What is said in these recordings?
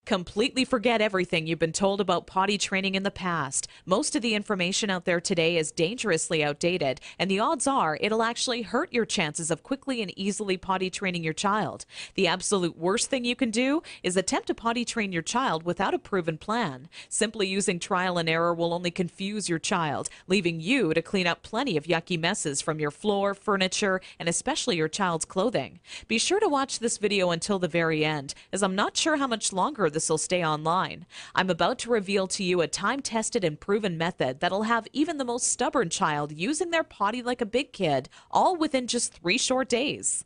Completely forget everything you've been told about potty training in the past. Most of the information out there today is dangerously outdated, and the odds are it'll actually hurt your chances of quickly and easily potty training your child. The absolute worst thing you can do is attempt to potty train your child without a proven plan. Simply using trial and error will only confuse your child, leaving you to clean up plenty of yucky messes from your floor, furniture, and especially your child's clothing. Be sure to watch this video until the very end, as I'm not sure how much longer this will stay online. I'm about to reveal to you a time-tested and proven method that'll have even the most stubborn child using their potty like a big kid, all within just 3 short days.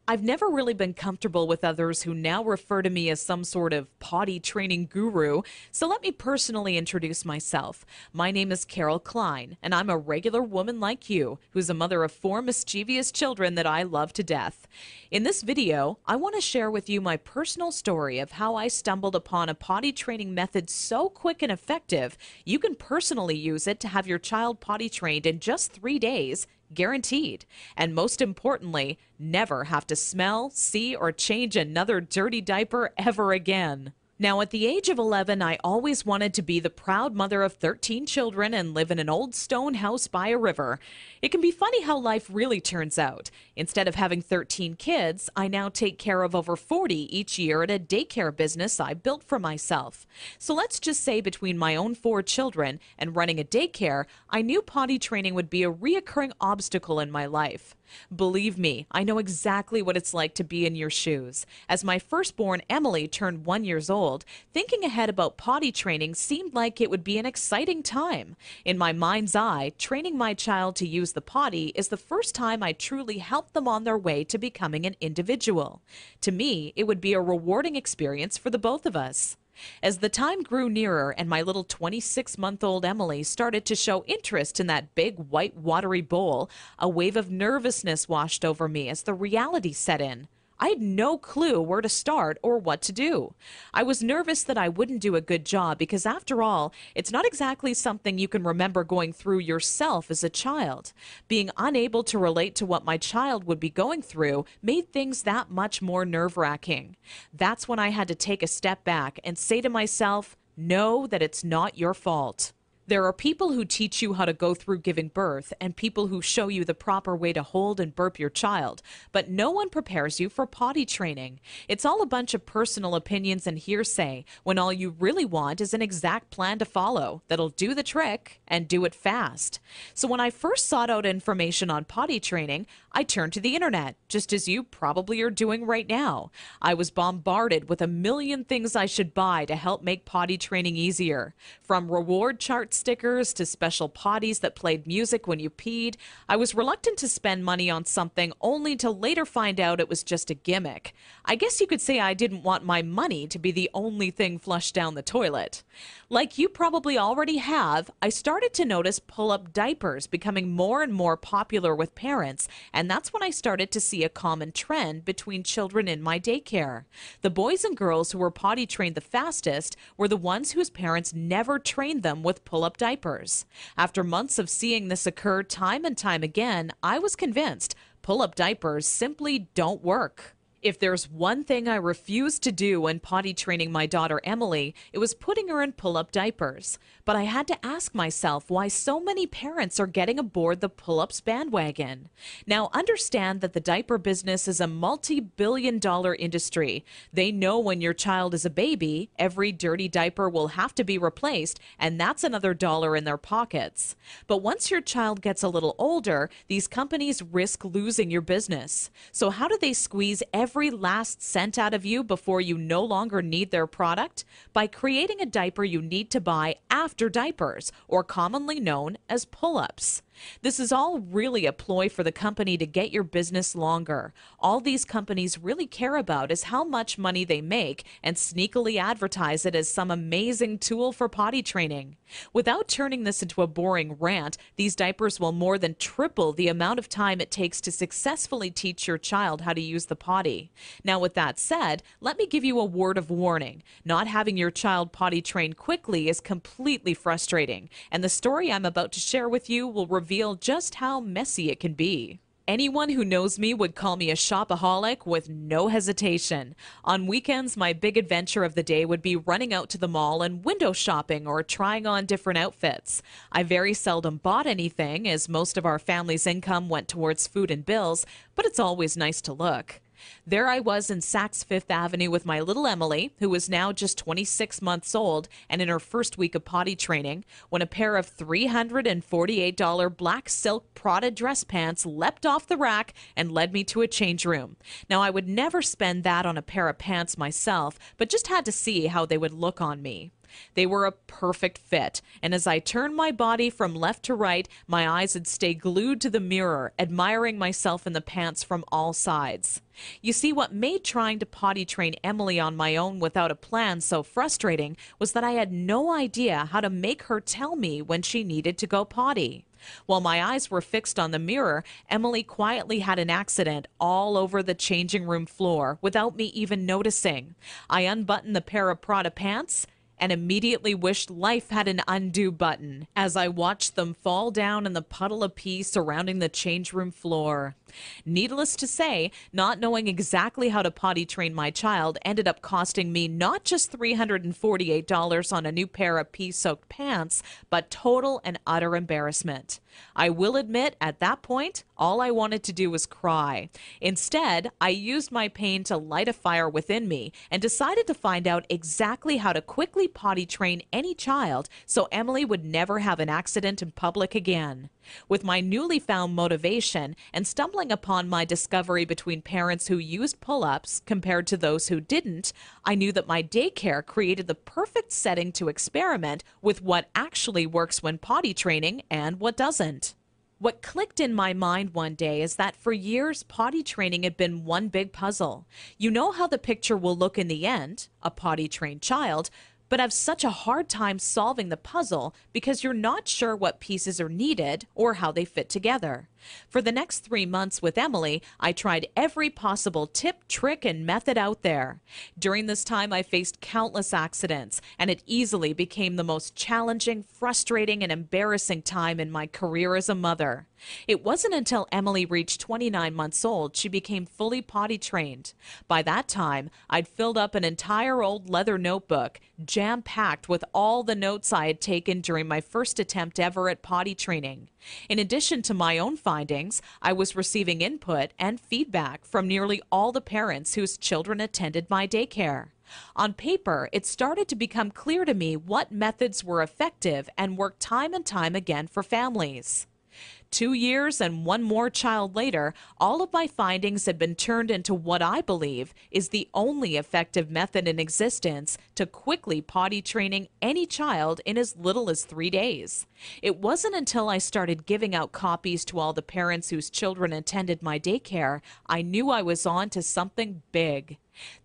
I've never really been comfortable with others who now refer to me as some sort of potty training guru, so let me personally introduce myself. My name is Cline, and I'm a regular woman like you, who's a mother of 4 mischievous children that I love to death. In this video, I want to share with you my personal story of how I stumbled upon a potty training method so quick and effective, you can personally use it to have your child potty trained in just 3 days, guaranteed. And most importantly, never have to smell, see, or change another dirty diaper ever again. Now, at the age of 11, I always wanted to be the proud mother of 13 children and live in an old stone house by a river. It can be funny how life really turns out. Instead of having 13 kids, I now take care of over 40 each year at a daycare business I built for myself. So let's just say between my own 4 children and running a daycare, I knew potty training would be a reoccurring obstacle in my life. Believe me, I know exactly what it's like to be in your shoes. As my firstborn Emily turned 1 year old, thinking ahead about potty training seemed like it would be an exciting time. In my mind's eye, training my child to use the potty is the first time I truly helped them on their way to becoming an individual. To me, it would be a rewarding experience for the both of us. As the time grew nearer and my little 26-month-old Emily started to show interest in that big white watery bowl, a wave of nervousness washed over me as the reality set in. I had no clue where to start or what to do. I was nervous that I wouldn't do a good job because, after all, it's not exactly something you can remember going through yourself as a child. Being unable to relate to what my child would be going through made things that much more nerve-wracking. That's when I had to take a step back and say to myself, know that it's not your fault. There are people who teach you how to go through giving birth and people who show you the proper way to hold and burp your child, but no one prepares you for potty training. It's all a bunch of personal opinions and hearsay when all you really want is an exact plan to follow that'll do the trick and do it fast. So when I first sought out information on potty training, I turned to the internet, just as you probably are doing right now. I was bombarded with a million things I should buy to help make potty training easier. From reward chart stickers to special potties that played music when you peed, I was reluctant to spend money on something only to later find out it was just a gimmick. I guess you could say I didn't want my money to be the only thing flushed down the toilet. Like you probably already have, I started to notice pull-up diapers becoming more and more popular with parents, and that's when I started to see a common trend between children in my daycare. The boys and girls who were potty trained the fastest were the ones whose parents never trained them with pull-up diapers. After months of seeing this occur time and time again, I was convinced pull-up diapers simply don't work. If there's one thing I refused to do when potty training my daughter Emily, it was putting her in pull-up diapers. But I had to ask myself why so many parents are getting aboard the pull-ups bandwagon. Now, understand that the diaper business is a multi-billion-dollar industry. They know when your child is a baby, every dirty diaper will have to be replaced, and that's another dollar in their pockets. But once your child gets a little older, these companies risk losing your business. So how do they squeeze every last cent out of you before you no longer need their product? By creating a diaper you need to buy after diapers, or commonly known as pull-ups. This is all really a ploy for the company to get your business longer. All these companies really care about is how much money they make and sneakily advertise it as some amazing tool for potty training. Without turning this into a boring rant, these diapers will more than triple the amount of time it takes to successfully teach your child how to use the potty. Now, with that said, let me give you a word of warning. Not having your child potty trained quickly is completely frustrating, and the story I'm about to share with you will reveal just how messy it can be. Anyone who knows me would call me a shopaholic with no hesitation. On weekends, my big adventure of the day would be running out to the mall and window shopping or trying on different outfits. I very seldom bought anything, as most of our family's income went towards food and bills, but it's always nice to look. There I was in Saks Fifth Avenue with my little Emily, who was now just 26 months old and in her first week of potty training, when a pair of $348 black silk Prada dress pants leapt off the rack and led me to a change room. Now, I would never spend that on a pair of pants myself, but just had to see how they would look on me. They were a perfect fit, and as I turned my body from left to right, my eyes would stay glued to the mirror, admiring myself in the pants from all sides. You see, what made trying to potty train Emily on my own without a plan so frustrating was that I had no idea how to make her tell me when she needed to go potty. While my eyes were fixed on the mirror, Emily quietly had an accident all over the changing room floor without me even noticing. I unbuttoned the pair of Prada pants and immediately wished life had an undo button as I watched them fall down in the puddle of pee surrounding the change room floor. Needless to say, not knowing exactly how to potty train my child ended up costing me not just $348 on a new pair of pee-soaked pants, but total and utter embarrassment. I will admit, at that point, all I wanted to do was cry. Instead, I used my pain to light a fire within me and decided to find out exactly how to quickly potty train any child so Emily would never have an accident in public again. With my newly found motivation and stumbling upon my discovery between parents who used pull-ups compared to those who didn't, I knew that my daycare created the perfect setting to experiment with what actually works when potty training and what doesn't. What clicked in my mind one day is that for years, potty training had been one big puzzle. You know how the picture will look in the end, a potty-trained child, but have such a hard time solving the puzzle because you're not sure what pieces are needed or how they fit together. For the next 3 months with Emily, I tried every possible tip, trick, and method out there. During this time, I faced countless accidents, and it easily became the most challenging, frustrating, and embarrassing time in my career as a mother. It wasn't until Emily reached 29 months old she became fully potty trained. By that time, I'd filled up an entire old leather notebook, jam-packed with all the notes I had taken during my first attempt ever at potty training. In addition to my own findings, I was receiving input and feedback from nearly all the parents whose children attended my daycare. On paper, it started to become clear to me what methods were effective and worked time and time again for families. 2 years and one more child later, all of my findings had been turned into what I believe is the only effective method in existence to quickly potty training any child in as little as 3 days. It wasn't until I started giving out copies to all the parents whose children attended my daycare I knew I was on to something big.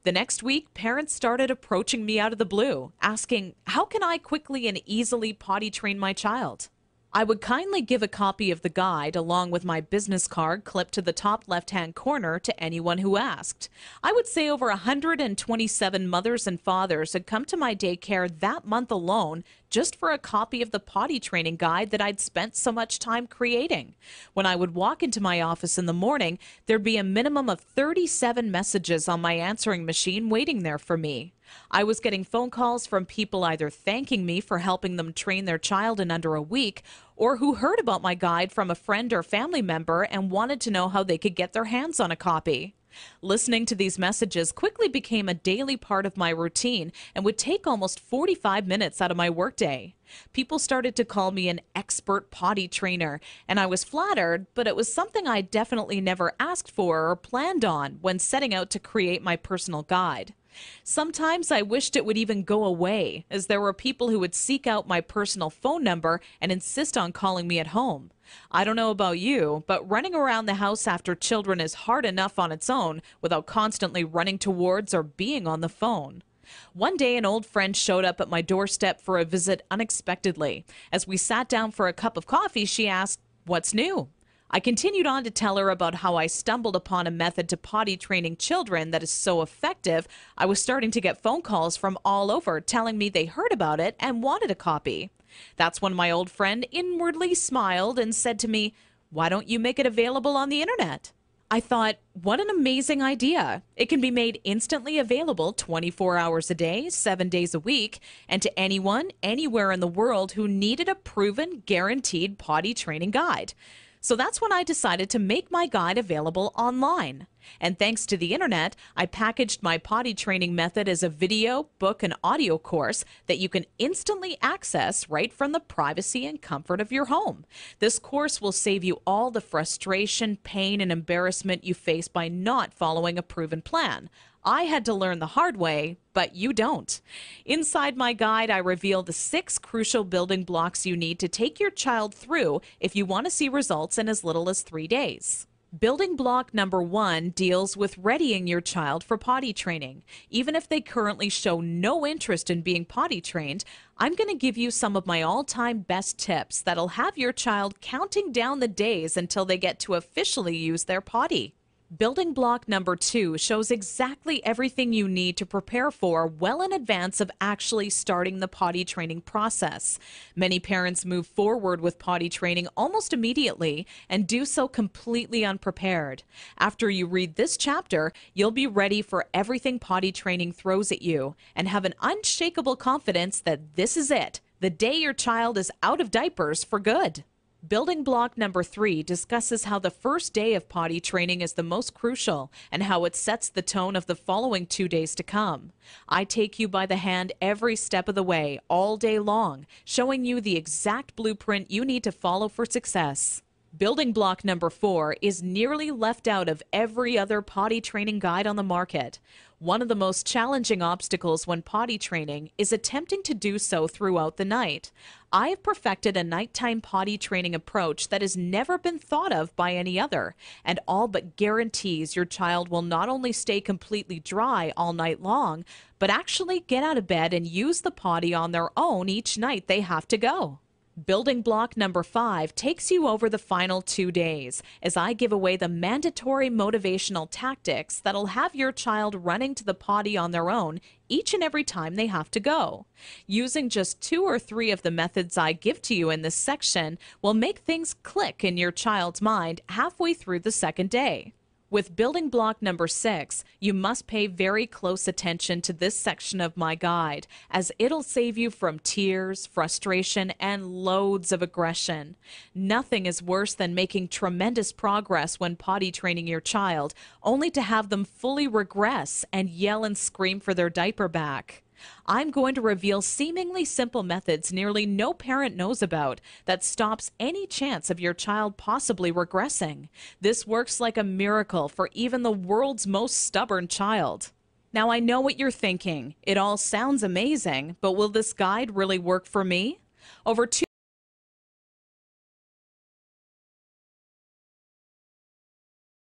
The next week, parents started approaching me out of the blue, asking, how can I quickly and easily potty train my child? I would kindly give a copy of the guide along with my business card clipped to the top left-hand corner to anyone who asked. I would say over 127 mothers and fathers had come to my daycare that month alone just for a copy of the potty training guide that I'd spent so much time creating. When I would walk into my office in the morning, there'd be a minimum of 37 messages on my answering machine waiting there for me. I was getting phone calls from people either thanking me for helping them train their child in under a week, or who heard about my guide from a friend or family member and wanted to know how they could get their hands on a copy. Listening to these messages quickly became a daily part of my routine and would take almost 45 minutes out of my workday. People started to call me an expert potty trainer, and I was flattered, but it was something I definitely never asked for or planned on when setting out to create my personal guide. Sometimes I wished it would even go away, as there were people who would seek out my personal phone number and insist on calling me at home. I don't know about you, but running around the house after children is hard enough on its own without constantly running towards or being on the phone. One day, an old friend showed up at my doorstep for a visit unexpectedly. As we sat down for a cup of coffee, she asked, "What's new?" I continued on to tell her about how I stumbled upon a method to potty training children that is so effective, I was starting to get phone calls from all over telling me they heard about it and wanted a copy. That's when my old friend inwardly smiled and said to me, Why don't you make it available on the internet? I thought, what an amazing idea. It can be made instantly available 24 hours a day, 7 days a week, and to anyone, anywhere in the world who needed a proven, guaranteed potty training guide. So that's when I decided to make my guide available online. And thanks to the internet, I packaged my potty training method as a video, book, and audio course that you can instantly access right from the privacy and comfort of your home. This course will save you all the frustration, pain, and embarrassment you face by not following a proven plan. I had to learn the hard way, but you don't. Inside my guide, I reveal the 6 crucial building blocks you need to take your child through if you want to see results in as little as 3 days. Building block number 1 deals with readying your child for potty training. Even if they currently show no interest in being potty trained, I'm going to give you some of my all-time best tips that'll have your child counting down the days until they get to officially use their potty. Building block number 2 shows exactly everything you need to prepare for well in advance of actually starting the potty training process. Many parents move forward with potty training almost immediately and do so completely unprepared. After you read this chapter, you'll be ready for everything potty training throws at you and have an unshakable confidence that this is it, the day your child is out of diapers for good. Building block number 3 discusses how the first day of potty training is the most crucial and how it sets the tone of the following 2 days to come. I take you by the hand every step of the way, all day long, showing you the exact blueprint you need to follow for success. Building block number 4 is nearly left out of every other potty training guide on the market. One of the most challenging obstacles when potty training is attempting to do so throughout the night. I have perfected a nighttime potty training approach that has never been thought of by any other, and all but guarantees your child will not only stay completely dry all night long, but actually get out of bed and use the potty on their own each night they have to go. Building block number 5 takes you over the final 2 days as I give away the mandatory motivational tactics that'll have your child running to the potty on their own each and every time they have to go. Using just 2 or 3 of the methods I give to you in this section will make things click in your child's mind halfway through the second day. With building block number 6, you must pay very close attention to this section of my guide, as it'll save you from tears, frustration, and loads of aggression. Nothing is worse than making tremendous progress when potty training your child, only to have them fully regress and yell and scream for their diaper back. I'm going to reveal seemingly simple methods nearly no parent knows about that stops any chance of your child possibly regressing. This works like a miracle for even the world's most stubborn child. Now, I know what you're thinking. It all sounds amazing, but will this guide really work for me? Over